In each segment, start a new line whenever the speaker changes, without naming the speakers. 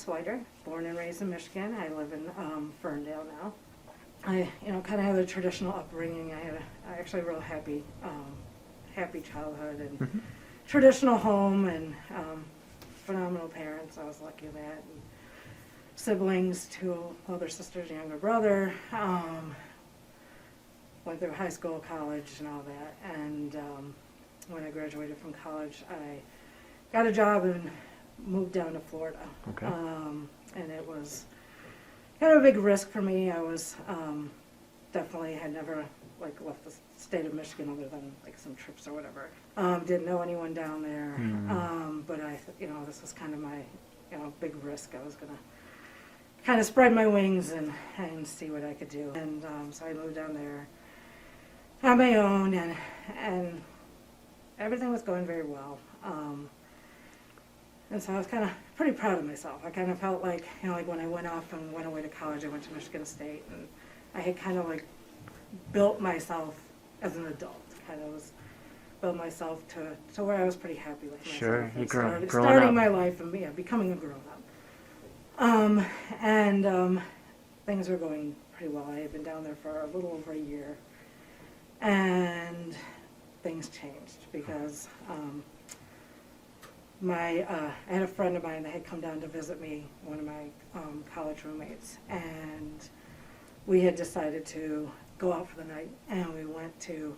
Swider, born and raised in Michigan. I live in Ferndale now. I, kind of had a traditional upbringing. I had actually a real happy childhood and traditional home and phenomenal parents. I was lucky with that. And siblings, 2 older sisters, younger brother. Went through high school, college, and all that. And when I graduated from college, I got a job and moved down to Florida.
Okay.
And it was kind of a big risk for me. I was definitely had never left the state of Michigan other than some trips or whatever. Didn't know anyone down there. But I, this was kind of my, big risk. I was gonna kind of spread my wings and see what I could do. And so I moved down there on my own, and everything was going very well. And so I was kind of pretty proud of myself. I kind of felt like when I went off and went away to college, I went to Michigan State, and I had kind of built myself as an adult. Kind of built myself to where I was pretty happy with myself.
Sure, you growing
starting
up.
my life and becoming a grown-up. And things were going pretty well. I had been down there for a little over a year, and things changed because I had a friend of mine that had come down to visit me, one of my college roommates, and we had decided to go out for the night, and we went to,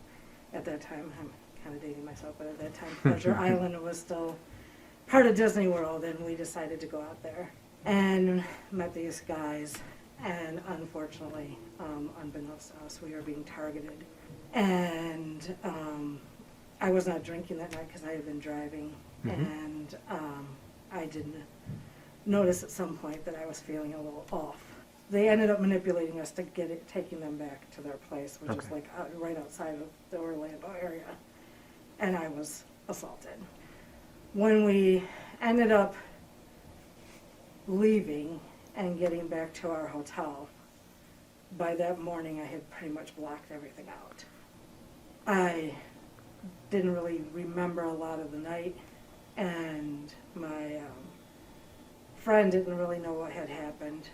at that time, I'm kind of dating myself, but at that time, Pleasure Island was still part of Disney World, and we decided to go out there and met these guys, and unfortunately, unbeknownst to us, we were being targeted. And I was not drinking that night because I had been driving, and I didn't notice at some point that I was feeling a little off. They ended up manipulating us to taking them back to their place, which is right outside of the Orlando area, and I was assaulted. When we ended up leaving and getting back to our hotel, by that morning I had pretty much blocked everything out. I didn't really remember a lot of the night, and my friend didn't really know what had happened.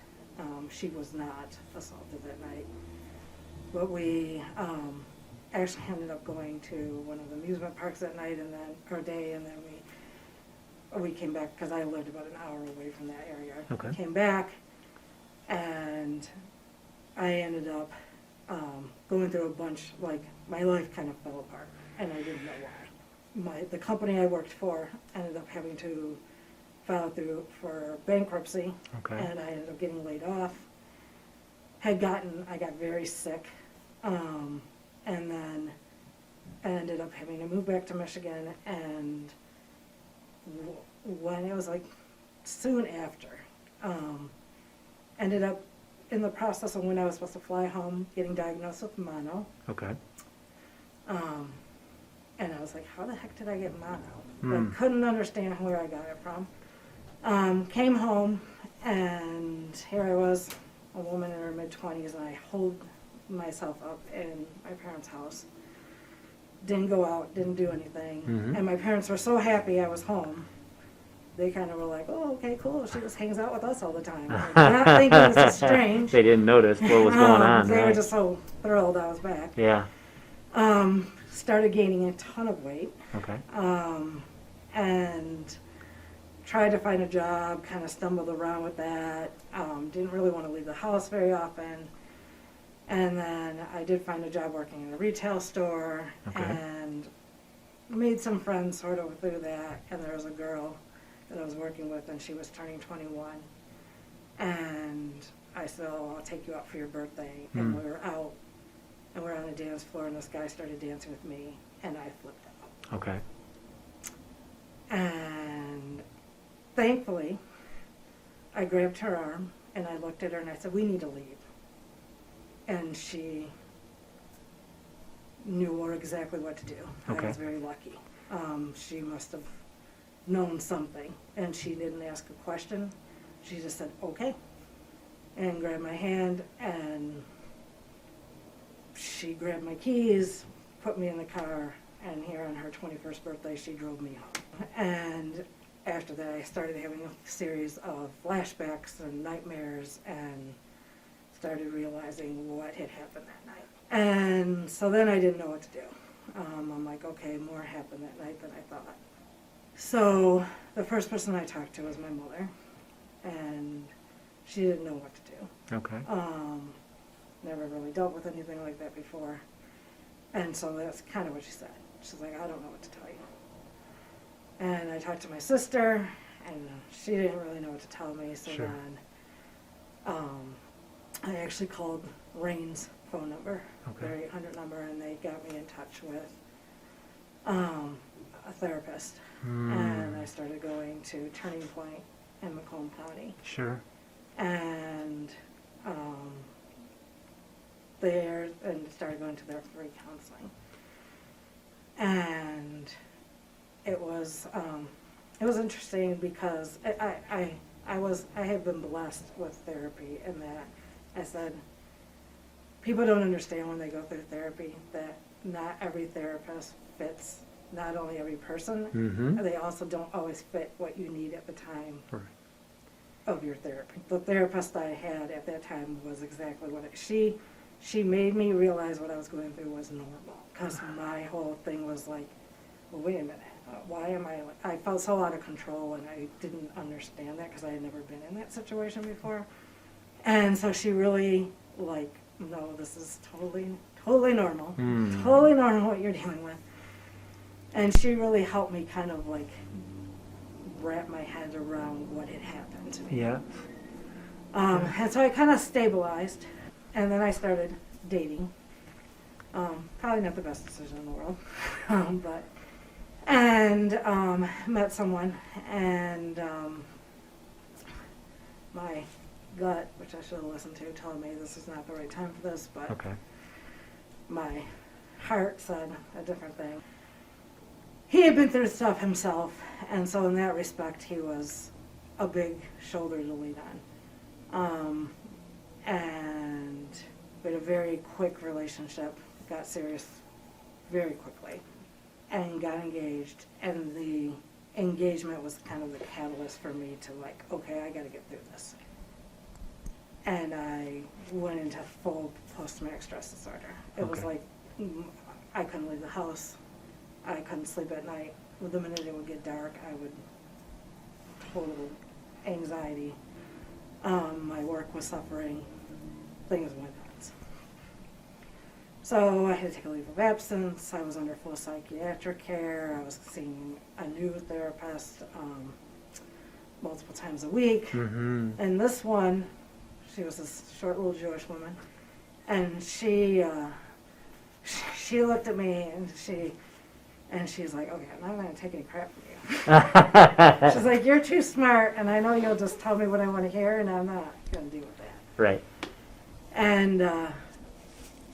She was not assaulted that night, but we actually ended up going to one of the amusement parks that night and then we came back because I lived about an hour away from that area.
Okay.
Came back, and I ended up going through a bunch, my life kind of fell apart, and I didn't know why. The company I worked for ended up having to file through for bankruptcy, and I ended up getting laid off. I got very sick, and then I ended up having to move back to Michigan, and when it was soon after, ended up in the process of when I was supposed to fly home, getting diagnosed with mono.
Okay.
And I was like, how the heck did I get mono? Couldn't understand where I got it from. Came home, and here I was, a woman in her mid-20s, and I holed myself up in my parents' house. Didn't go out, didn't do anything. And my parents were so happy I was home. They kind of were like, oh, okay, cool. She just hangs out with us all the time. Not thinking this is strange.
They didn't notice what was going on.
They were just so thrilled I was back.
Yeah.
Started gaining a ton of weight.
Okay.
And tried to find a job, kind of stumbled around with that. Didn't really want to leave the house very often. And then I did find a job working in a retail store, and made some friends sort of through that. And there was a girl that I was working with, and she was turning 21. And I said, oh, I'll take you out for your birthday. And we were out, and we were on a dance floor, and this guy started dancing with me, and I flipped out.
Okay.
And thankfully, I grabbed her arm, and I looked at her, and I said, we need to leave. And she knew exactly what to do.
Okay.
I was very lucky. She must have known something, and she didn't ask a question. She just said, okay, and grabbed my hand, and she grabbed my keys, put me in the car, and here on her 21st birthday, she drove me home. And after that, I started having a series of flashbacks and nightmares and started realizing what had happened that night. And so then I didn't know what to do. I'm like, okay, more happened that night than I thought. So the first person I talked to was my mother, and she didn't know what to do.
Okay.
Never really dealt with anything like that before. And so that's kind of what she said. She's like, I don't know what to tell you. And I talked to my sister, and she didn't really know what to tell me. So
Sure.
then I actually called Rain's phone number,
Okay.
their 800 number, and they got me in touch with a therapist. And I started going to Turning Point in Macomb County.
Sure.
And started going to their free counseling. And it was interesting because I have been blessed with therapy in that I said people don't understand when they go through therapy that not every therapist fits not only every person,
Mm-hmm.
they also don't always fit what you need at the time
Right.
of your therapy. The therapist I had at that time was exactly what she made me realize what I was going through was normal. Because my whole thing was like, well, wait a minute, why am I felt so out of control, and I didn't understand that because I had never been in that situation before. And so she really like, no, this is totally normal. Totally normal what you're dealing with. And she really helped me kind of like wrap my head around what had happened to me.
Yeah.
And so I kind of stabilized, and then I started dating. Probably not the best decision in the world, met someone, and my gut, which I should have listened to, told me this is not the right time for this, but
Okay.
my heart said a different thing. He had been through stuff himself, and so in that respect, he was a big shoulder to lean on. And we had a very quick relationship, got serious very quickly, and got engaged. And the engagement was kind of the catalyst for me to like, okay, I got to get through this. And I went into full post-traumatic stress disorder. It was
Okay.
like I couldn't leave the house. I couldn't sleep at night. The minute it would get dark, I would total anxiety. My work was suffering. Things went nuts. So I had to take a leave of absence. I was under full psychiatric care. I was seeing a new therapist multiple times a week.
Mm-hmm.
And this one, she was this short little Jewish woman, and she looked at me and she's like, okay, I'm not going to take any crap from you. She's like, you're too smart, and I know you'll just tell me what I want to hear, and I'm not going to deal with that.
Right.
And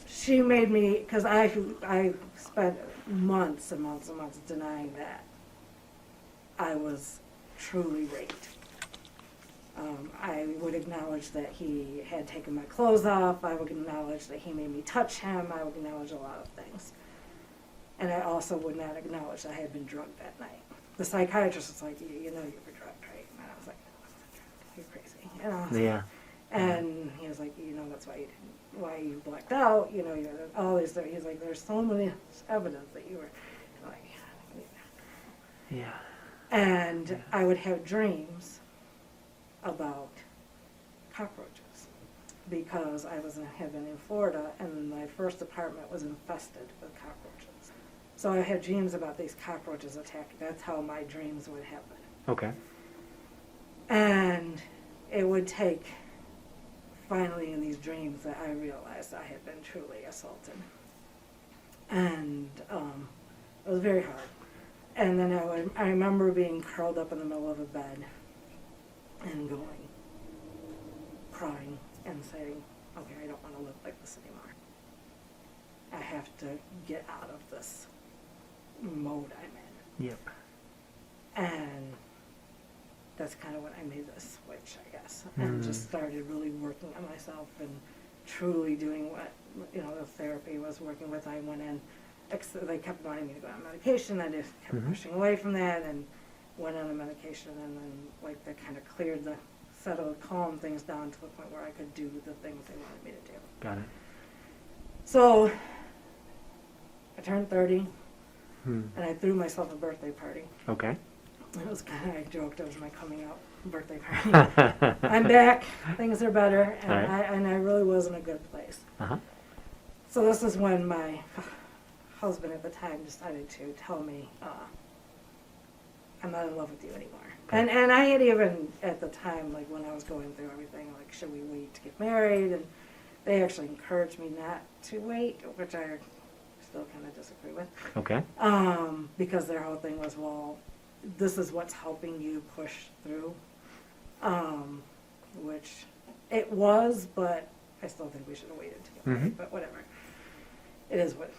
she made me, because I spent months and months and months denying that I was truly raped. I would acknowledge that he had taken my clothes off. I would acknowledge that he made me touch him. I would acknowledge a lot of things. And I also would not acknowledge that I had been drugged that night. The psychiatrist was like, you know you were drugged, right? And I was like, no, I wasn't drugged. You're crazy. And I was like,
Yeah.
and he was like, you know, that's why you blacked out. You know, you're all these. He's like, there's so many evidence that you were. I'm like,
Yeah.
and I would have dreams about cockroaches because I had been in Florida, and my first apartment was infested with cockroaches. So I had dreams about these cockroaches attacking. That's how my dreams would happen.
Okay.
And it would take, finally in these dreams, that I realized I had been truly assaulted. And it was very hard. And then I remember being curled up in the middle of a bed and crying and saying, okay, I don't want to live like this anymore. I have to get out of this mode I'm in.
Yep.
And that's kind of when I made this switch, I guess, and just started really working on myself and truly doing what, the therapy was working with. I went in, they kept wanting me to go on medication. I just kept pushing away from that, and went on a medication, and then like that kind of cleared the, settled, calmed things down to the point where I could do the things they wanted me to do.
Got it.
So I turned 30,
Hmm.
and I threw myself a birthday party.
Okay.
It was kind of, I joked it was my coming out birthday party. I'm back, things are better, and
Right.
I really was in a good place.
Uh-huh.
So this is when my husband at the time decided to tell me, I'm not in love with you anymore.
Okay.
And I had even, at the time, like when I was going through everything, like, should we wait to get married? And they actually encouraged me not to wait, which I still kind of disagree with.
Okay.
Because their whole thing was, well, this is what's helping you push through, which it was, but I still think we should have waited to get married, but whatever. It is what,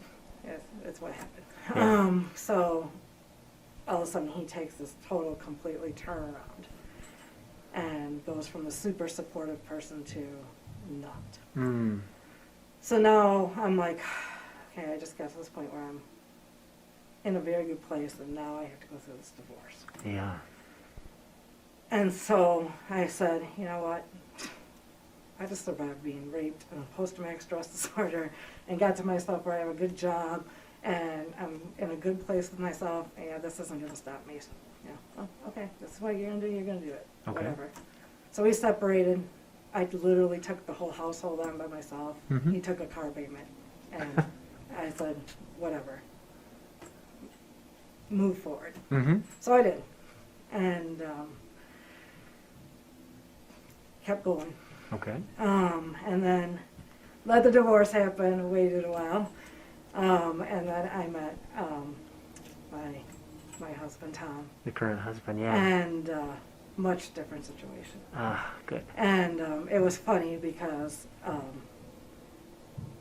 it's what happened.
Yeah.
So all of a sudden he takes this total, completely turnaround and goes from a super supportive person to not.
Hmm.
So now I'm like, okay, I just got to this point where I'm in a very good place, and now I have to go through this divorce.
Yeah.
And so I said, you know what? I just survived being raped and post-traumatic stress disorder, and got to myself where I have a good job, and I'm in a good place with myself. Yeah, this isn't going to stop me. So, yeah, oh, okay, this is what you're going to do. You're going to do it.
Okay.
Whatever. So we separated. I literally took the whole household on by myself.
Mhm.
He took a car payment, and I said, whatever. Move forward.
Mm-hmm.
So I did, and kept going.
Okay.
And then let the divorce happen, waited a while, and then I met my husband, Tom,
The current husband, yeah.
and much different situation.
Ah, good.
And it was funny because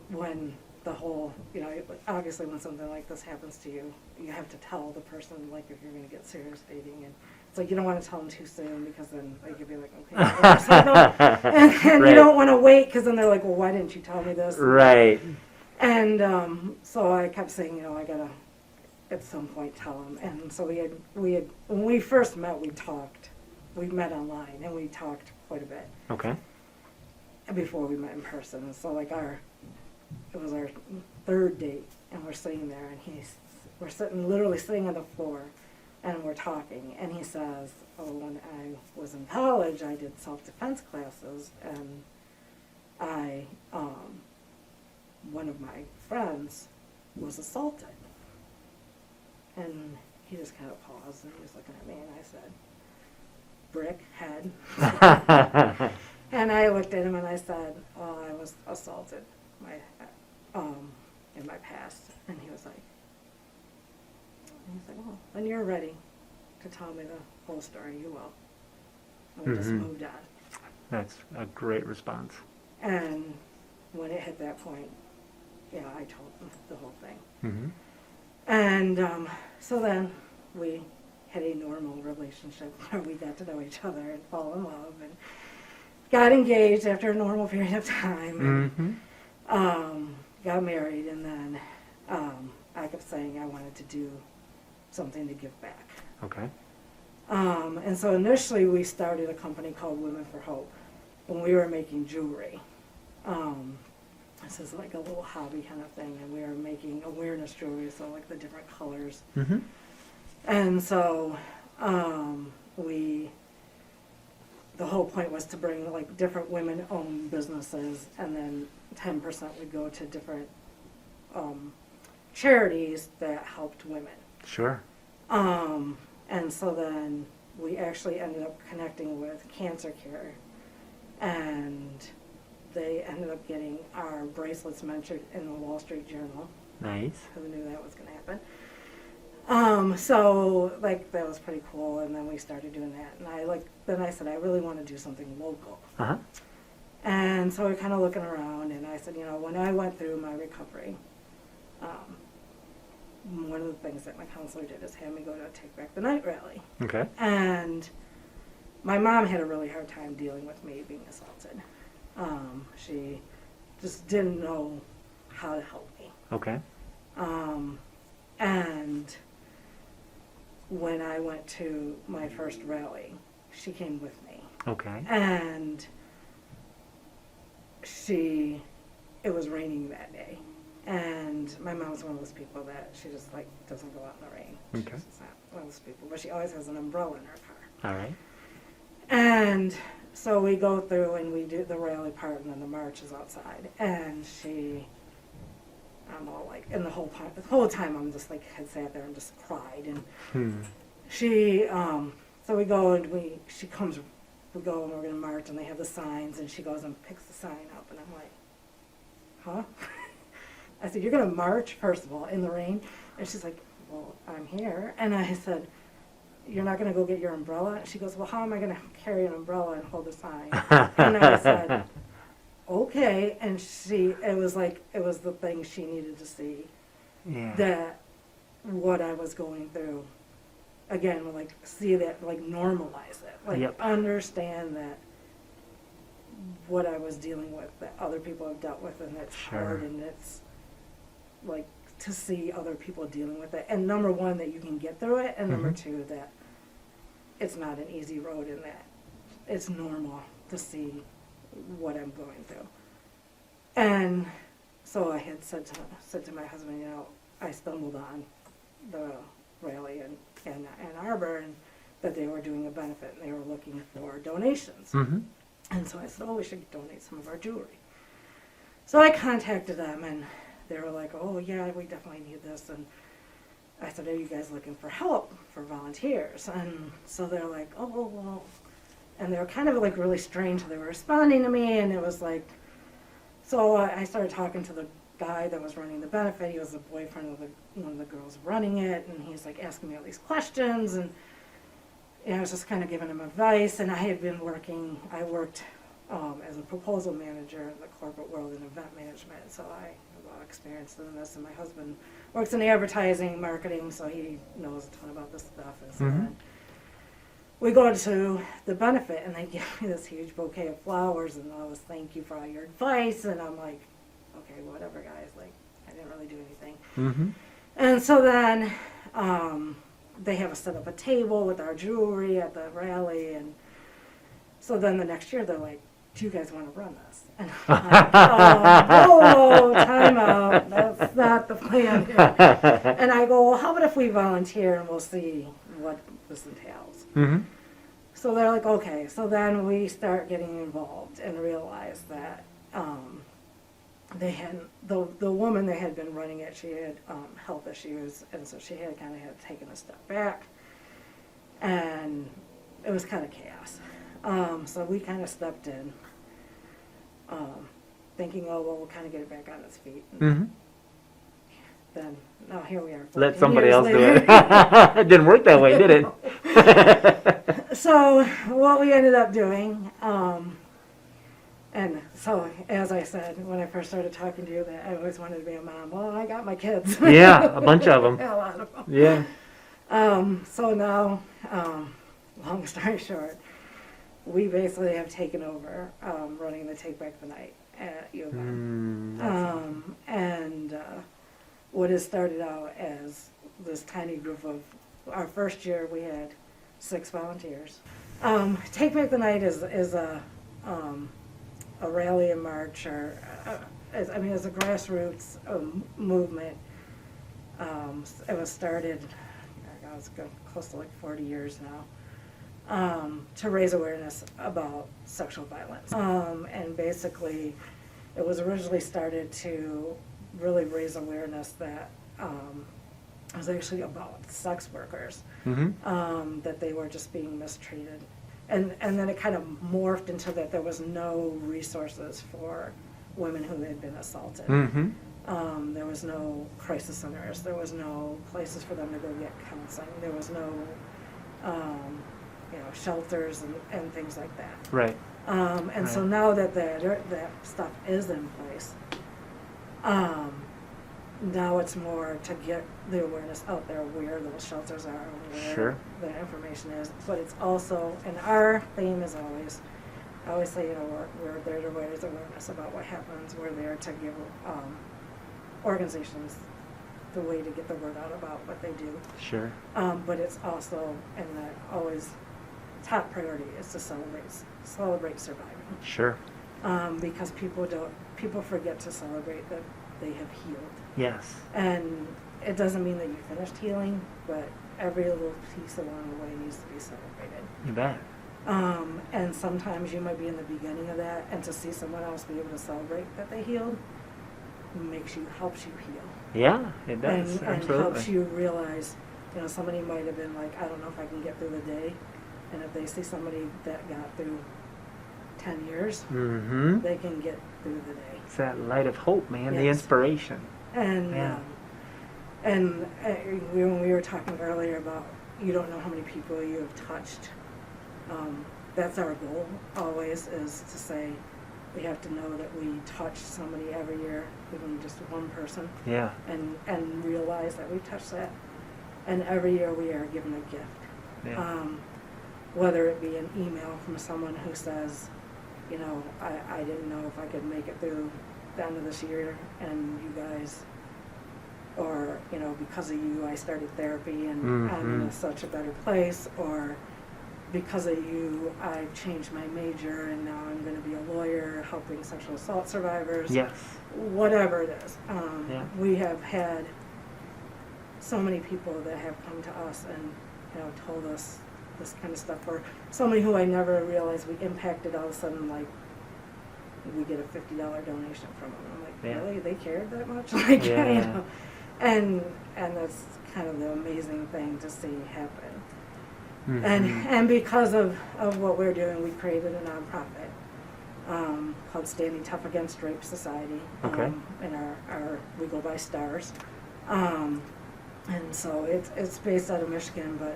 when the whole, you know, obviously when something like this happens to you, you have to tell the person, like, if you're going to get serious dating, and it's like you don't want to tell them too soon, because then they could be like, okay, and
Right.
you don't want to wait, because then they're like, well, why didn't you tell me this?
Right.
And so I kept saying, you know, I gotta at some point tell them. And so we had when we first met, we met online, and we talked quite a bit
Okay.
before we met in person. And so like it was our third date, and we're sitting there, and we're literally sitting on the floor, and we're talking, and he says, oh, when I was in college, I did self-defense classes, and one of my friends was assaulted. And he just kind of paused, and he was looking at me, and I said, brick head. And I looked at him, and I said, oh, I was assaulted in my past. And he was like, well, when you're ready to tell me the whole story, you will. And we just
Mhm.
moved on.
That's a great response.
And when it hit that point, yeah, I told him the whole thing.
Mm-hmm.
And so then we had a normal relationship where we got to know each other and fall in love, and got engaged after a normal period of time, and
Mm-hmm.
got married, and then I kept saying I wanted to do something to give back.
Okay.
And so initially we started a company called Women for Hope when we were making jewelry. This is like a little hobby kind of thing, and we were making awareness jewelry, so like the different colors.
Mm-hmm.
And so the whole point was to bring like different women-owned businesses, and then 10% would go to different charities that helped women.
Sure.
And so then we actually ended up connecting with Cancer Care, and they ended up getting our bracelets mentioned in the Wall Street Journal.
Nice.
Who knew that was going to happen? So like that was pretty cool, and then we started doing that. And then I said I really want to do something local.
Uh-huh.
And so we're kind of looking around, and I said, you know, when I went through my recovery, one of the things that my counselor did is have me go to a Take Back the Night rally.
Okay.
And my mom had a really hard time dealing with me being assaulted. She just didn't know how to help me.
Okay.
And when I went to my first rally, she came with me.
Okay.
And it was raining that day. And my mom's one of those people that she just like doesn't go out in the rain.
Okay.
She's not one of those people, but she always has an umbrella in her car.
All right.
And so we go through and we do the rally part, and then the march is outside. And I'm all like, and the whole time I'm just like, had sat there and just cried. And so we go and we go and we're going to march, and they have the signs, and she goes and picks the sign up, and I'm like, huh? I said, you're going to march, first of all, in the rain? And she's like, well, I'm here. And I said, you're not going to go get your umbrella? And she goes, well, how am I going to carry an umbrella and hold a sign? And I said, okay. And it was the thing she needed to see,
Yeah.
that what I was going through, again, like, see that, like, normalize it, like,
Yep.
understand that what I was dealing with, that other people have dealt with, and it's
Sure.
hard, and it's, like, to see other people dealing with it, and number one, that you can get through it, and number
Mhm.
two, that it's not an easy road, and that it's normal to see what I'm going through. And so I had said to my husband, you know, I stumbled on the rally in Ann Arbor, and that they were doing a benefit, and they were looking for donations.
Mm-hmm.
And so I said, oh, we should donate some of our jewelry. So I contacted them, and they were like, oh, yeah, we definitely need this. And I said, are you guys looking for help, for volunteers? And so they're like, oh, well. And they were kind of like really strange. They were responding to me, and it was like, so I started talking to the guy that was running the benefit. He was the boyfriend of one of the girls running it, and he's like asking me all these questions, and I was just kind of giving him advice. And I worked as a proposal manager in the corporate world in event management, so I have a lot of experience doing this. And my husband works in advertising, marketing, so he knows a ton about this stuff. And so then we go to the benefit, and they give me this huge bouquet of flowers, and all this thank you for all your advice. And I'm like, okay, whatever, guys. Like, I didn't really do anything.
Mm-hmm.
And so then they have us set up a table with our jewelry at the rally, and so then the next year they're like, do you guys want to run this? And I'm like, whoa, time out. That's not the plan here. And I go, well, how about if we volunteer and we'll see what this entails?
Mm-hmm.
So they're like, okay. So then we start getting involved and realize that they had, the woman that had been running it, she had health issues, and so she had taken a step back, and it was kind of chaos. So we kind of stepped in, thinking, oh, well, we'll kind of get it back on its feet. And
Mm-hmm.
then, now here we are.
Let
14
somebody
years
else do
later.
it. It didn't work that way, did it?
So what we ended up doing, and so as I said, when I first started talking to you, that I always wanted to be a mom. Well, I got my kids.
Yeah, a bunch of them.
A lot of them.
Yeah.
So now, long story short, we basically have taken over running the Take Back the Night at U of M. And what has started out as this tiny group of, our first year we had 6 volunteers. Take Back the Night is a rally and march, or it's a grassroots movement. It was started, it's close to like 40 years now, to raise awareness about sexual violence. And basically, it was originally started to really raise awareness that it was actually about sex workers,
Mm-hmm.
that they were just being mistreated. And then it kind of morphed into that there was no resources for women who had been assaulted.
Mm-hmm.
There was no crisis centers. There was no places for them to go get counseling. There was no, shelters and things like that.
Right.
And so now that that stuff is in place, now it's more to get the awareness out there where those shelters are, where
Sure.
the information is. But it's also, and our theme is always, I always say, we're there to raise awareness about what happens. We're there to give organizations the way to get the word out about what they do.
Sure.
But it's also, and always top priority is to celebrate surviving.
Sure.
Because people forget to celebrate that they have healed.
Yes.
And it doesn't mean that you finished healing, but every little piece along the way needs to be celebrated.
You bet.
And sometimes you might be in the beginning of that, and to see someone else be able to celebrate that they healed helps you heal.
Yeah, it does.
And
Absolutely.
helps you realize, somebody might have been like, I don't know if I can get through the day. And if they see somebody that got through 10 years,
Mm-hmm.
they can get through the day.
It's that light of hope, man. The
Yes.
inspiration.
And
Yeah.
When we were talking earlier about you don't know how many people you have touched, that's our goal always, is to say we have to know that we touched somebody every year, even just one person,
Yeah.
and realize that we touched that. And every year we are given a gift.
Yeah.
Whether it be an email from someone who says, I didn't know if I could make it through the end of this year, and you guys, or, because of you, I started therapy and I'm in such a better place, or because of you, I've changed my major and now I'm going to be a lawyer helping sexual assault survivors.
Yes.
Whatever it is.
Yeah.
We have had so many people that have come to us and, told us this kind of stuff, or somebody who I never realized we impacted, all of a sudden, like, we get a $50 donation from them. I'm like,
Yeah.
really? They cared that much? Like,
Yeah.
And that's kind of the amazing thing to see happen.
Mm-hmm.
And because of what we're doing, we created a nonprofit called Standing Tough Against Rape Society.
Okay.
And we go by STARS. And so it's based out of Michigan, but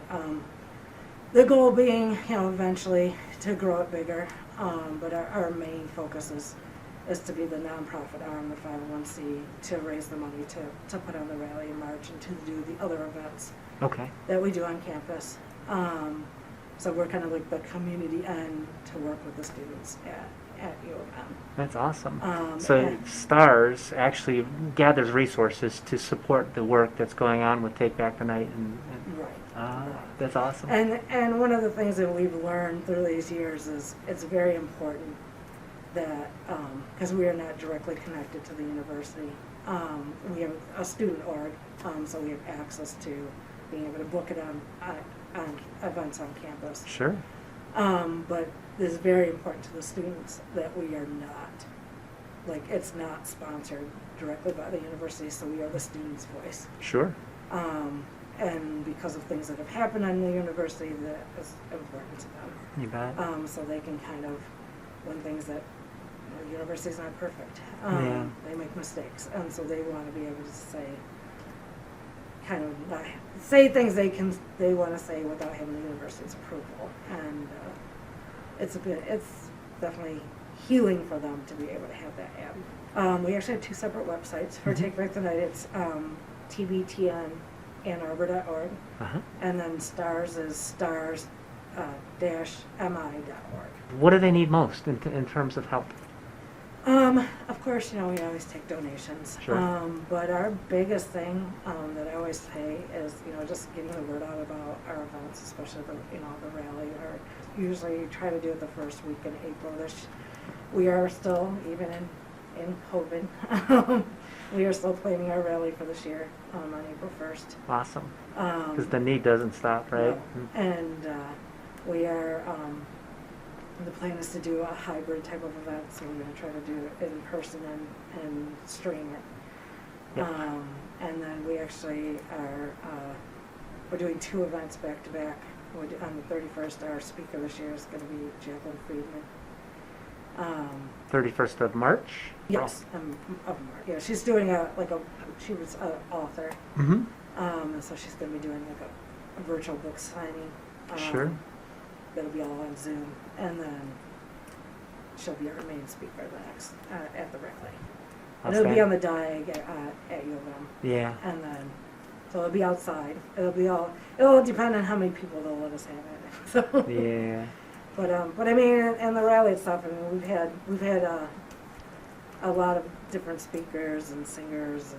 the goal being, eventually to grow it bigger. But our main focus is to be the nonprofit arm, the 501c, to raise the money to put on the rally and march and to do the other events
Okay.
that we do on campus. So we're kind of like the community end to work with the students at U of M.
That's awesome.
So
STARS actually gathers resources to support the work that's going on with Take Back the Night, and
right.
that's awesome.
And one of the things that we've learned through these years is it's very important that, because we are not directly connected to the university, we have a student org, so we have access to being able to book it on events on campus.
Sure.
But it's very important to the students that we are not, it's not sponsored directly by the university, so we are the students' voice.
Sure.
And because of things that have happened on the university, that is important to them.
You bet.
So they can kind of, when things that, the university's not perfect.
Yeah.
They make mistakes, and so they want to be able to say, kind of say things they want to say without having the university's approval, and it's definitely healing for them to be able to have that app. We actually have two separate websites for Take Back the Night. It's tbtnannarbor.org, and then STARS is stars-mi.org.
What do they need most in terms of help?
Of course, we always take donations.
Sure.
But our biggest thing that I always say is, just getting the word out about our events, especially the rally. Or usually try to do it the first week in April. We are still, even in COVID, we are still planning our rally for this year on April 1st.
Awesome. Because the need doesn't stop, right?
No. And we are. The plan is to do a hybrid type of event, so we're going to try to do it in person and stream it.
Yep.
And then we actually are, we're doing two events back to back. On the 31st, our speaker this year is going to be Jacqueline Friedman.
31st of March?
Yes, of March. Yeah, she's doing she was an author.
Mm-hmm.
And so she's going to be doing a virtual book signing.
Sure.
That'll be all on Zoom, and then she'll be our main speaker at the rally. And it'll be on the diag at U of M.
Yeah.
And then, so it'll be outside. It'll depend on how many people they'll let us have at it. So.
Yeah.
But I mean, and the rally itself. I mean, we've had a lot of different speakers and singers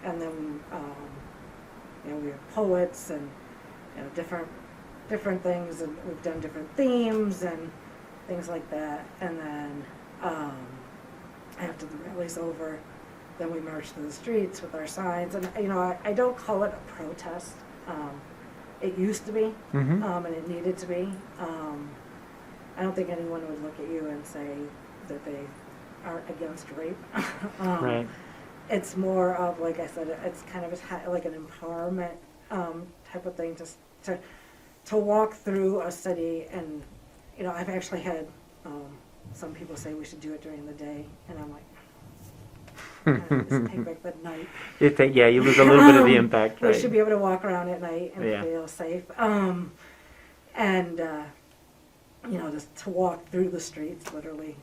and then we have poets and different things, and we've done different themes and things like that. And then after the rally's over, then we march through the streets with our signs. And I don't call it a protest. It used to be,
Mm-hmm.
and it needed to be. I don't think anyone would look at you and say that they aren't against rape.
Right.
It's more of, like I said, it's kind of like an empowerment type of thing, just to walk through a city. And I've actually had some people say we should do it during the day, and I'm like, just take back the night.
You lose a little bit of the impact,
We
right?
should be able to walk around at night and
Yeah.
feel safe. Just to walk through the streets, literally,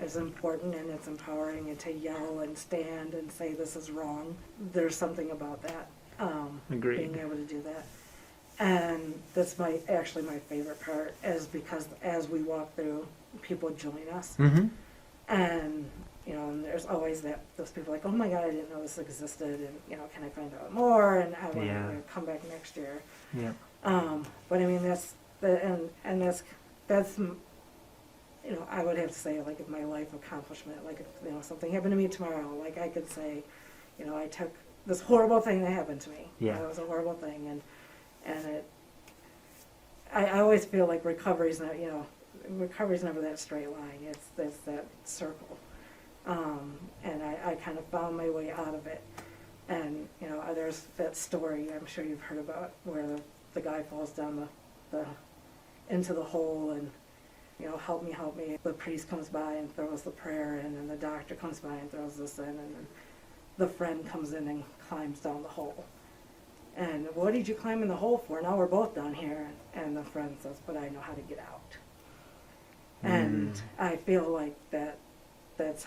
is important, and it's empowering, and to yell and stand and say this is wrong. There's something about that.
Agreed.
Being able to do that. And that's actually my favorite part, is because as we walk through, people join us.
Mm-hmm.
And and there's always those people like, oh my God, I didn't know this existed, and can I find out more, and I want
Yeah.
to come back next year.
Yeah.
But I mean, that's I would have to say, like, if my life accomplishment, like, if something happened to me tomorrow, like, I could say, I took this horrible thing that happened to me.
Yeah.
It was a horrible thing, and I always feel like recovery's never that straight line. It's that circle. And I kind of found my way out of it. And, there's that story I'm sure you've heard about, where the guy falls down into the hole, and, help me. The priest comes by and throws the prayer in, and the doctor comes by and throws this in, and then the friend comes in and climbs down the hole. And what did you climb in the hole for? Now we're both down here. And the friend says, but I know how to get out. And I feel like that's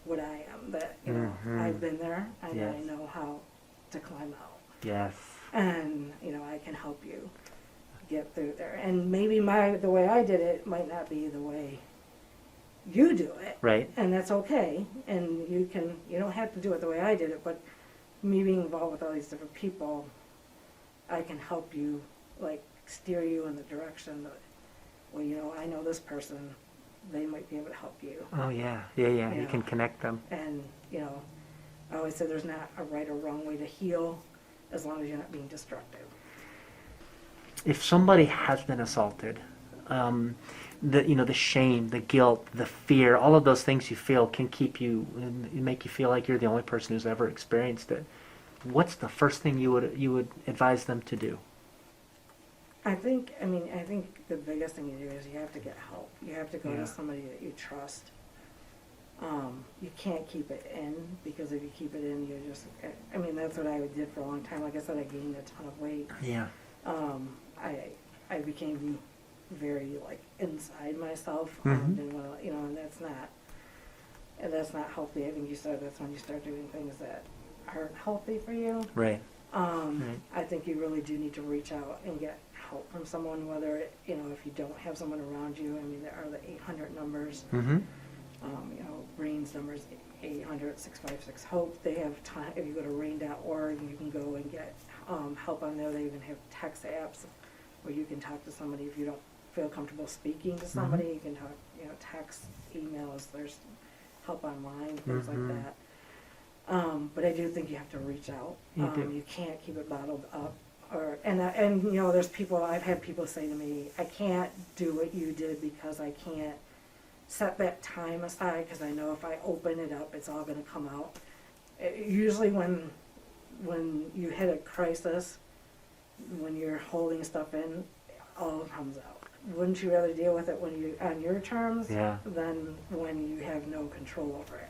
what I am, that,
Mhm.
I've been there, and
Yes.
I know how to climb out.
Yes.
And, I can help you get through there. And maybe the way I did it might not be the way you do it.
Right.
And that's okay. And you don't have to do it the way I did it, but me being involved with all these different people, I can help you, like, steer you in the direction that, well, I know this person, they might be able to help you.
Oh, yeah. Yeah. You
Yeah.
can connect them.
And, I always say there's not a right or wrong way to heal, as long as you're not being destructive.
If somebody has been assaulted, the shame, the guilt, the fear, all of those things you feel can keep you, make you feel like you're the only person who's ever experienced it. What's the first thing you would advise them to do?
I think the biggest thing you do is you have to get help. You have to go
Yeah.
to somebody that you trust. You can't keep it in, because if you keep it in, that's what I did for a long time. Like I said, I gained a ton of weight.
Yeah.
I became very, like, inside myself,
Mhm.
and that's not healthy. I think that's when you start doing things that aren't healthy for you.
Right.
I think you really do need to reach out and get help from someone, whether if you don't have someone around you. There are the 800 numbers.
Mm-hmm.
Rain's numbers 800-656-HOPE. They have time. If you go to rain.org, you can go and get help on there. They even have text apps where you can talk to somebody if you don't feel comfortable speaking to somebody.
Mhm.
You can talk, text, emails. There's help online, things
Mhm.
like that. But I do think you have to reach out.
You do.
You can't keep it bottled up. There's people. I've had people say to me, "I can't do what you did because I can't set that time aside, because I know if I open it up, it's all going to come out." Usually when you hit a crisis, when you're holding stuff in, it all comes out. Wouldn't you rather deal with it when you on your terms
Yeah.
than when you have no control over it?